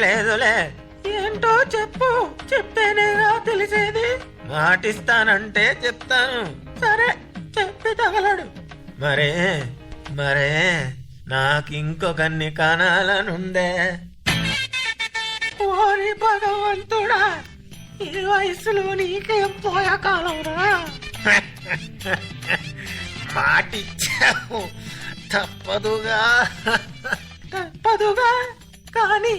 లేదులే. ఏంటో చెప్పు, చెప్తేనేగా తెలిసేది. మాటిస్తానంటే చెప్తాను. సరే చెప్పి తగలడు. మరే మరే నాకింకొకన్ని కనాలనుందే. ఓరి భగవంతుడా, ఈ వయసులో నీకేం పోయా కాలంరా. మాటిచ్చావు, తప్పదుగా కానీ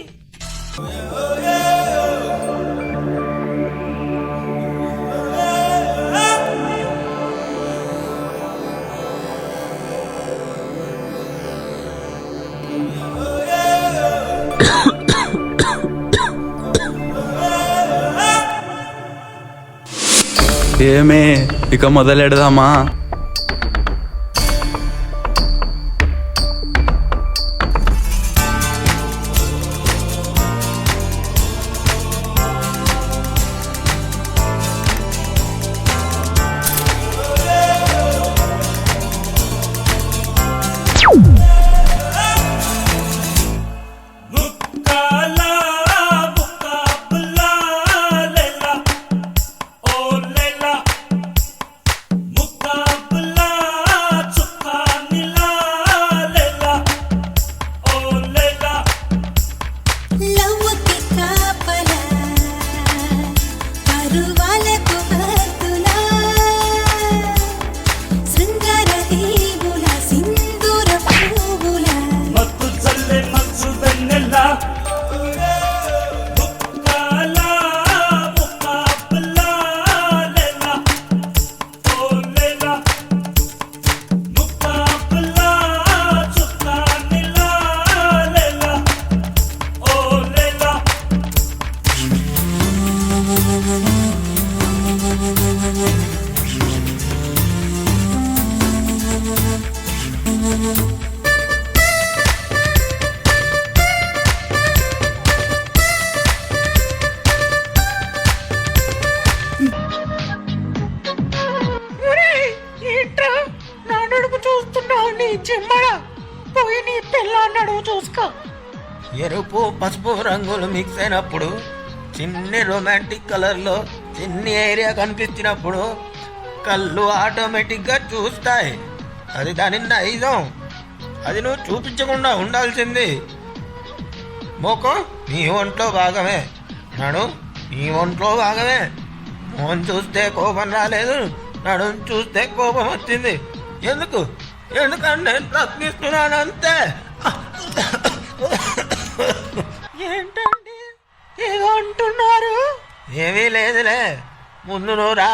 ఏమే ఇక మొదలెడదామా? పోయి నీ పిల్లన్నాడు చూసుకో. ఎరుపు పసుపు రంగులు మిక్స్ అయినప్పుడు, చిన్ని రొమాంటిక్ కలర్లో చిన్ని ఏరియా కనిపించినప్పుడు కళ్ళు ఆటోమేటిక్గా చూస్తాయి. అది దాని నైజం. అది నువ్వు చూపించకుండా ఉండాల్సింది. మోకం నీ ఒంట్లో భాగమే, నడు నీ ఒంట్లో భాగమే. మోహన్ చూస్తే కోపం రాలేదు, నడుం చూస్తే కోపం వచ్చింది. ఎందుకంటే నేను ప్రశ్నిస్తున్నాను అంతే. ఏంటండి ఏదో అంటున్నారు? ఏమీ లేదులే, ముందు నువ్వు రా.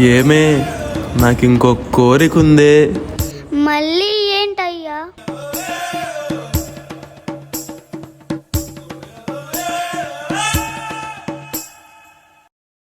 ఏమే నాకు ఇంకో కోరిక ఉందే. మళ్ళీ